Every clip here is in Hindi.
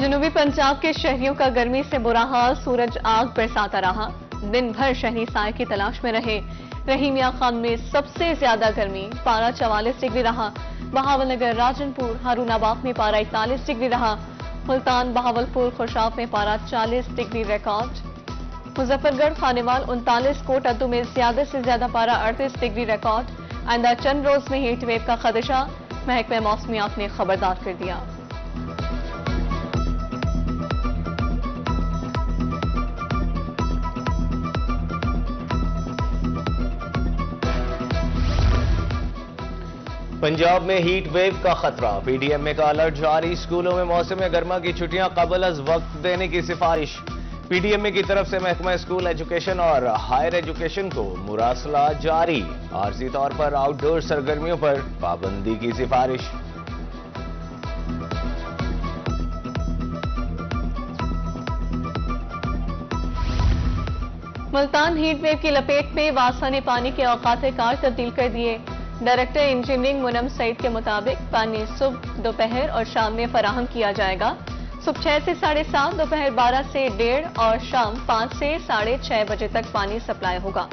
जनूबी पंजाब के शहरियों का गर्मी से बुरा हाल, सूरज आग बरसाता रहा। दिन भर शहरी साए की तलाश में रहे। रहीमिया खान में सबसे ज्यादा गर्मी, पारा 44 डिग्री रहा। बहावलनगर, राजनपुर, हारूनाबाद में पारा 41 डिग्री रहा। मुल्तान, बहावलपुर, खुशाब में पारा 40 डिग्री रिकॉर्ड। मुजफ्फरगढ़, खानेवाल 39, कोट अद्दू में ज्यादा से ज्यादा पारा 38 डिग्री रिकॉर्ड। आइंदा चंद रोज में हीट वेव का खदशा, महकमे मौसमियात ने खबरदार कर दिया। पंजाब में हीट वेव का खतरा, पीडीएमए का अलर्ट जारी। स्कूलों में मौसम गर्मा की छुट्टियां कबल अज वक्त देने की सिफारिश। पीडीएमए की तरफ से महकमा स्कूल एजुकेशन और हायर एजुकेशन को मुरासला जारी। आरजी तौर पर आउटडोर सरगर्मियों पर पाबंदी की सिफारिश। मुल्तान हीट वेव की लपेट में, वासा ने पानी के औकात कार तब्दील कर दिए। डायरेक्टर इंजीनियरिंग मुनम सईद के मुताबिक पानी सुबह, दोपहर और शाम में फराहम किया जाएगा। सुबह 6 से 7:30, दोपहर 12 से 1:30 और शाम 5 से 6:30 बजे तक पानी सप्लाई होगा।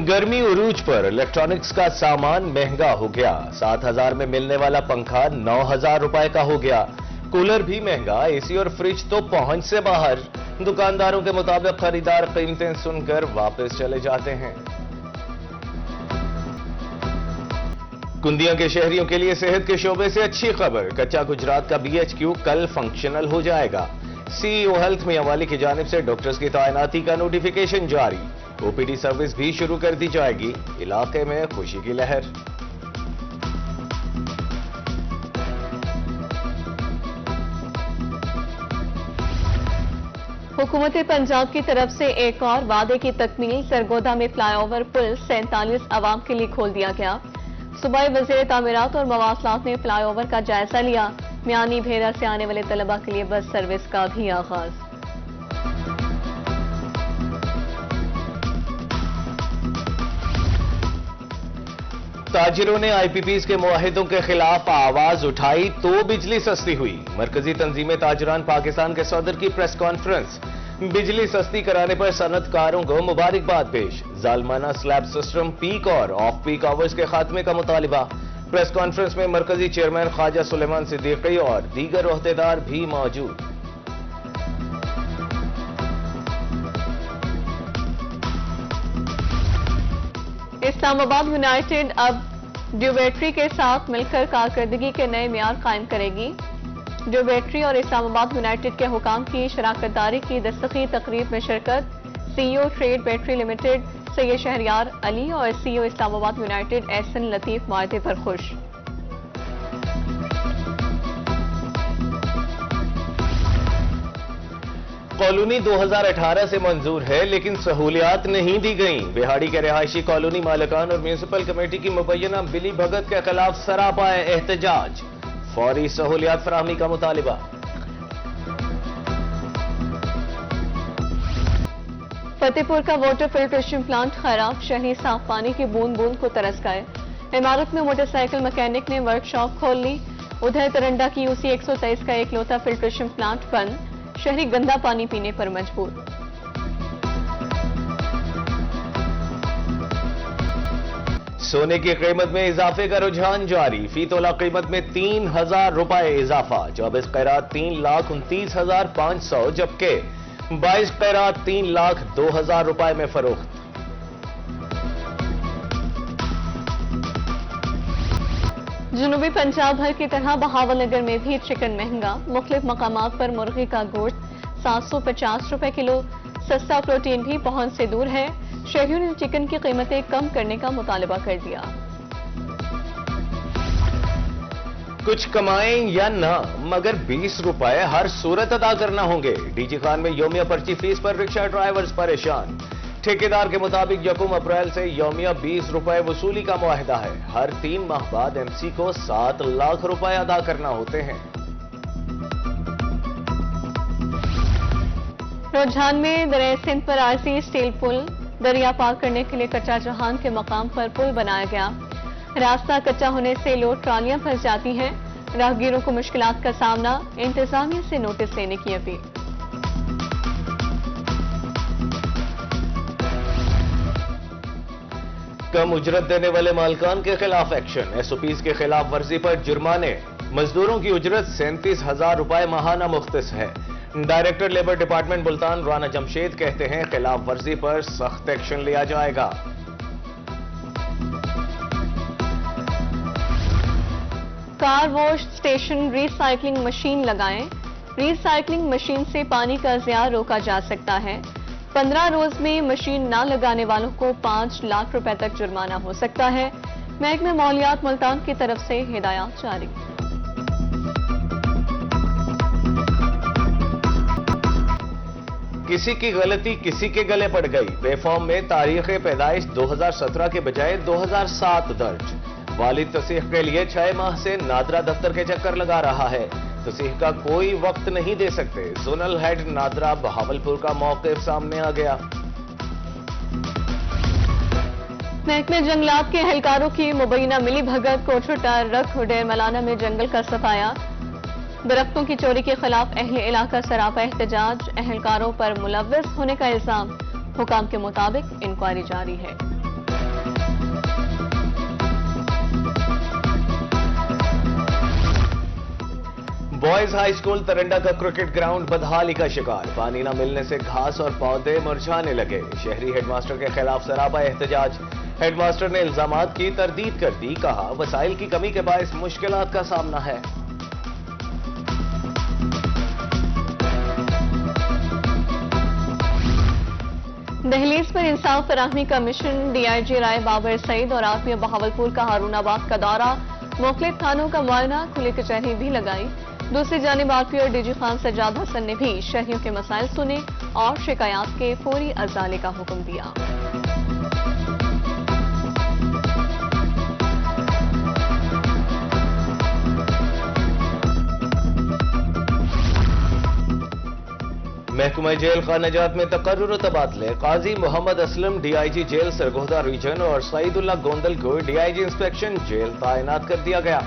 गर्मी उरूज पर इलेक्ट्रॉनिक्स का सामान महंगा हो गया। 7,000 में मिलने वाला पंखा 9,000 रुपए का हो गया। कूलर भी महंगा, एसी और फ्रिज तो पहुंच से बाहर। दुकानदारों के मुताबिक खरीदार कीमतें सुनकर वापस चले जाते हैं। कुंदिया के शहरियों के लिए सेहत के शोबे से अच्छी खबर, कच्चा गुजरात का बीएचक्यू कल फंक्शनल हो जाएगा। सीईओ हेल्थ मियां वाली की जानिब से डॉक्टर्स की तैनाती का नोटिफिकेशन जारी। ओपीडी सर्विस भी शुरू कर दी जाएगी। इलाके में खुशी की लहर। हुकूमत पंजाब की तरफ से एक और वादे की तकमील, सरगोदा में फ्लाईओवर पुल 47 आवाम के लिए खोल दिया गया। सूबाई वज़ीर तामीरात और मवासलात ने फ्लाईओवर का जायजा लिया। मियानी भेरा से आने वाले तलबा के लिए बस सर्विस का भी आगाज। ताजिरों ने आईपीपीज के मुआहिदों के खिलाफ आवाज उठाई तो बिजली सस्ती हुई। मरकजी तंजीमें ताजरान पाकिस्तान के सदर की प्रेस कॉन्फ्रेंस। बिजली सस्ती कराने पर सनतकारों को मुबारकबाद पेश। जालमाना स्लैब सिस्टम, पीक और ऑफ पीक आवर्स के खात्मे का मुतालिबा। प्रेस कॉन्फ्रेंस में मरकजी चेयरमैन ख्वाजा सुलेमान सिद्दीकी और दीगर ओहदेदार भी मौजूद। इस्लामाबाद यूनाइटेड अब ड्यूबेट्री के साथ मिलकर कारकर्दगी के नए मियार कायम करेगी। ड्यूबेट्री और इस्लामाबाद यूनाइटेड के हुकाम की शराकतदारी की दस्तखी तकरीब में शिरकत। CEO trade battery limited Syed Shahryar Ali और सीईओ इस्लामाबाद यूनाइटेड एहसन लतीफ माहदे पर खुश। कॉलोनी 2018 से मंजूर है, लेकिन सहूलियात नहीं दी गई। बिहाड़ी के रिहायशी कॉलोनी मालिकान और म्यूनिसिपल कमेटी की मुबैना बिली भगत के खिलाफ सरापा एहतजाज। फौरी सहूलियात फराहमी का मुतालिबा। फतेहपुर का वाटर फिल्ट्रेशन प्लांट खराब, शहरी साफ पानी की बूंद बूंद को तरस गए। इमारत में मोटरसाइकिल मैकेनिक ने वर्कशॉप खोल ली। उधर तरंडा की यूसी 123 का एकलौता फिल्ट्रेशन प्लांट बंद, शहरी गंदा पानी पीने पर मजबूर। सोने की कीमत में इजाफे का रुझान जारी। फी तोला कीमत में 3,000 रुपए इजाफा। 24 कैरात 3,29,500, जबकि 22 कैरात 3,02,000 रुपए में फरोख्त। जनूबी पंजाब भर की तरह बहावलनगर में भी चिकन महंगा। मुख्तलिफ मकामात पर मुर्गी का गोश्त 750 रुपए किलो। सस्ता प्रोटीन भी पहुंच से दूर है। शहरियों ने चिकन की कीमतें कम करने का मुतालबा कर दिया। कुछ कमाएं या ना, मगर 20 रुपए हर सूरत अदा करना होंगे। डीजी खान में योमिया पर्ची फीस पर रिक्शा ड्राइवर्स परेशान। ठेकेदार के मुताबिक 1 अप्रैल से योमिया 20 रुपए वसूली का मुआहदा है। हर 3 माह बाद एमसी को 7 लाख रुपए अदा करना होते हैं। रुझान में दरिया सिंध पर आरसी स्टील पुल, दरिया पार करने के लिए कच्चा जहान के मकाम पर पुल बनाया गया। रास्ता कच्चा होने से लोड ट्रालियां फंस जाती हैं। राहगीरों को मुश्किलात का सामना, इंतजामिया से नोटिस लेने की अपील। कम उजरत देने वाले मालिकान के खिलाफ एक्शन, एसओपीज के खिलाफ वर्जी पर जुर्माने। मजदूरों की उजरत 37,000 रुपए माहाना मुख्तस है। Director labour department Multan Rana Jamshed कहते हैं खिलाफ वर्जी पर सख्त एक्शन लिया जाएगा। Car wash station recycling machine लगाएं। रिसाइकलिंग मशीन से पानी का ज़िया रोका जा सकता है। 15 रोज में मशीन न लगाने वालों को 5 लाख रुपए तक जुर्माना हो सकता है। महकमे मौलियात मुल्तान की तरफ से हिदायत जारी। किसी की गलती किसी के गले पड़ गई। बेफॉर्म में तारीख पैदाइश 2017 के बजाय 2007 दर्ज। वालिद तसीह के लिए 6 माह से नादरा दफ्तर के चक्कर लगा रहा है। तसीह का कोई वक्त नहीं दे सकते। जोनल हेड नादरा बहावलपुर का मौक़िफ़ सामने आ गया। महकमे जंगलात के एहलकारों की मुबैना मिली भगत। कोठुटा रख डेर मलाना में जंगल का सफाया। दरख्तों की चोरी के खिलाफ अहले इलाका सरापा एहतजाज। एहलकारों पर मुलव्वस होने का इल्जाम। हुकाम के मुताबिक इंक्वायरी जारी है। बॉयज हाई स्कूल तरंडा का क्रिकेट ग्राउंड बदहाली का शिकार। पानी न मिलने से घास और पौधे मुरझाने लगे। शहरी हेडमास्टर के खिलाफ सरापा एहतजाज। हेडमास्टर ने इल्जामात की तरदीद कर दी। कहा वसाइल की कमी के बायस मुश्किलात का सामना है। दहलीज पर इंसाफ फराहमी का मिशन। डीआईजी राय बाबर सईद और आरपीओ बहावलपुर का हारूनाबाद का दौरा। मुख्तलिफ थानों का मुआयना, खुली कचहरी भी लगाई। दूसरी जानिब आरपीओ डीजी खान सज्जाद हसन ने भी शहरियों के मसाइल सुने और शिकायत के फौरी अजाले का हुक्म दिया। महकमा जेल खानाजात में तकर्रुर तबादले। Qazi Muhammad Aslam DIG jail Sargodha region और सईदुल्लाह गोंदल को डीआईजी इंस्पेक्शन जेल तैनात कर दिया गया।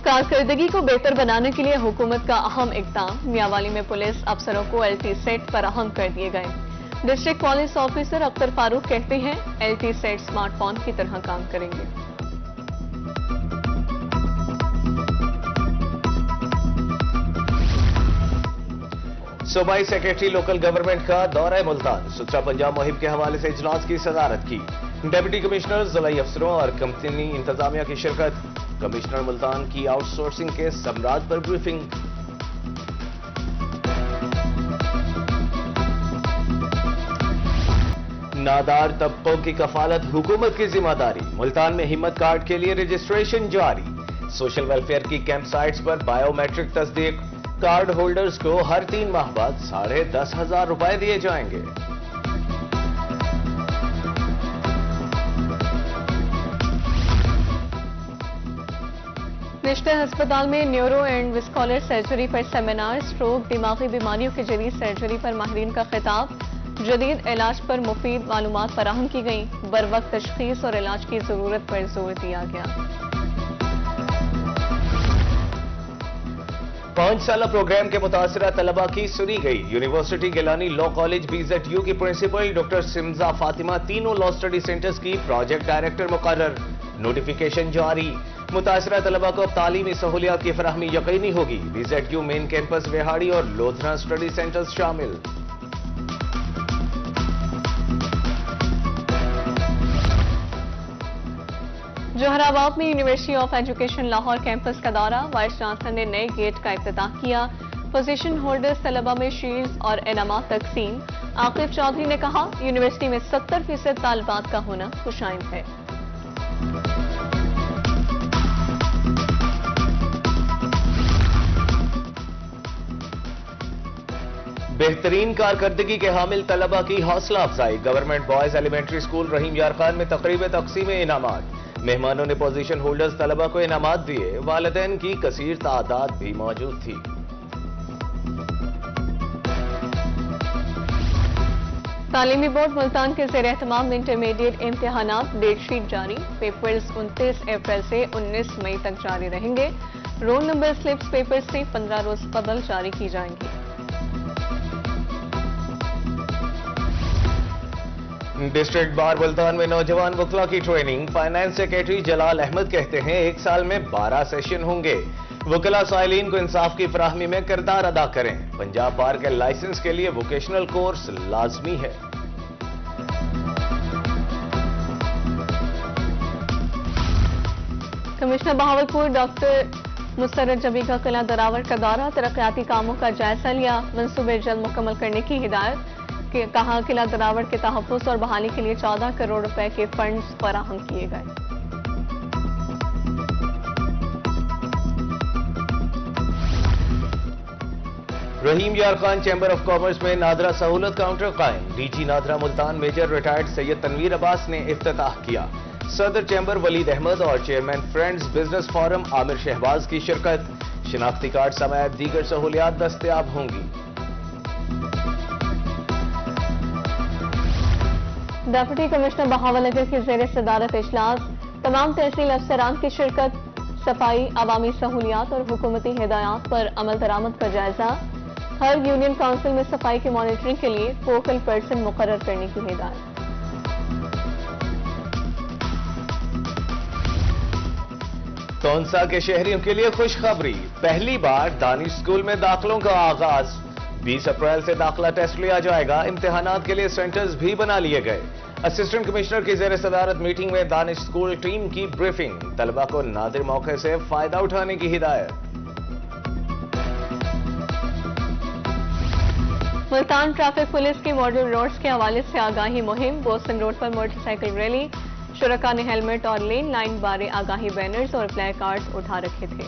कारकर्दगी को बेहतर बनाने के लिए हुकूमत का अहम इक़दाम। मियांवाली में पुलिस अफसरों को एलटी सेट फराहम कर दिए गए। District police officer Akhtar Farooq कहते हैं एलटी सेट स्मार्टफोन की तरह काम करेंगे। सूबाई सेक्रेटरी लोकल गवर्नमेंट का दौरा मुल्तान। सुथरा पंजाब मुहिम के हवाले से इजलास की सदारत की। डिप्टी कमिश्नर, जिलाई अफसरों और कंपनी इंतजामिया की शिरकत। कमिश्नर मुल्तान की आउटसोर्सिंग के समरात पर ब्रीफिंग। नादार तबकों की कफालत हुकूमत की जिम्मेदारी। मुल्तान में हिम्मत कार्ड के लिए रजिस्ट्रेशन जारी। सोशल वेलफेयर की कैंप साइट्स पर बायोमेट्रिक तस्दीक। कार्ड होल्डर्स को हर 3 माह बाद 10,500 रुपए दिए जाएंगे। नेशनल अस्पताल में न्यूरो एंड विस्कुलर सर्जरी पर सेमिनार। स्ट्रोक, दिमागी बीमारियों के जदीद सर्जरी पर माहिरीन का खिताब। जदीद इलाज पर मुफीद मालूमात फराहम की गई। बर वक्त तशखीस और इलाज की जरूरत पर जोर दिया गया। 5 साला प्रोग्राम के मुतासरा तलबा की सुनी गई। University Gilani law college BZU की प्रिंसिपल डॉक्टर सिमजा फातिमा तीनों लॉ स्टडी सेंटर्स की प्रोजेक्ट डायरेक्टर मुकर्रर। नोटिफिकेशन जारी। मुतासरा तलबा को अब तालीमी सहूलियात की फराहमी यकीनी होगी। BZU मेन कैंपस वेहाड़ी और लोधना स्टडी सेंटर्स शामिल। जोहराबाद में university of education Lahore campus का दौरा। वाइस चांसलर ने नए गेट का इफ्तिताह किया। पोजीशन होल्डर्स तलबा में शील्ड्स और इनामात तकसीम। आकिब चौधरी ने कहा यूनिवर्सिटी में 70% तालिबात का होना खुशाइंद है। बेहतरीन कारकर्दगी के हामिल तलबा की हौसला अफजाई। गवर्नमेंट बॉयज एलिमेंट्री स्कूल रहीम यार खान में तकरीब तकसीम इनामात। मेहमानों ने पोजीशन होल्डर्स तलबा को इनामात दिए। वालिदैन की कसीर तादाद भी मौजूद थी। तालीमी बोर्ड मुल्तान के ज़ेर एहतमाम इंटरमीडिएट इम्तिहानात डेटशीट जारी। पेपर्स 29 अप्रैल से 19 मई तक जारी रहेंगे। रोल नंबर स्लिप्स पेपर से 15 रोज कबल जारी की जाएंगी। डिस्ट्रिक्ट बार मुल्तान में नौजवान वकला की ट्रेनिंग। फाइनेंस सेक्रेटरी जलाल अहमद कहते हैं 1 साल में 12 सेशन होंगे। वकला साइलिन को इंसाफ की फराहमी में किरदार अदा करें। पंजाब बार के लाइसेंस के लिए वोकेशनल कोर्स लाजमी है। कमिश्नर बहावलपुर डॉक्टर मुसर्रत जबी का किला दरावर का दौरा, तरक्याती कामों का जायजा लिया। मंसूबे जल्द मुकम्मल करने की हिदायत। कहा किला दरावर के तहफ्फुज़ और बहाली के लिए 14 करोड़ रुपए के फंड्स फराहम किए गए। रहीम यार खान चैम्बर ऑफ कॉमर्स में नादरा सहूलत काउंटर कायम। DG NADRA Multan major retired Syed Tanveer Abbas ने इफ्तिताह किया। सदर चैम्बर वलीद अहमद और chairman friends business forum Amir Shahbaz की शिरकत। शिनाख्ती कार्ड समेत दीगर सहूलियात दस्तयाब होंगी। डिप्टी कमिश्नर बहावलनगर की ज़ेर सदारत इजलास। तमाम तहसील अफसरान की शिरकत। सफाई, अवामी सहूलियात और हुकूमती हिदायत पर अमल दरामद का जायजा। हर यूनियन काउंसिल में सफाई की मॉनिटरिंग के लिए फोकल पर्सन मुकर्रर करने की हिदायत। तौंसा के शहरियों के लिए खुशखबरी। पहली बार दानिश स्कूल में दाखिलों का आगाज। 20 अप्रैल से दाखिला टेस्ट लिया जाएगा। इम्तिहानात के लिए सेंटर्स भी बना लिए गए। असिस्टेंट कमिश्नर की ज़ेर सदारत मीटिंग में दानिश स्कूल टीम की ब्रीफिंग। तलबा को नादिर मौके से फायदा उठाने की हिदायत। मुल्तान ट्रैफिक पुलिस की मॉडल रोड्स के हवाले से आगाही मुहिम। बोस्टन रोड पर मोटरसाइकिल रैली। शुरका ने हेलमेट और लेन लाइन बारे आगाही बैनर्स और प्ले कार्ड्स उठा रखे थे।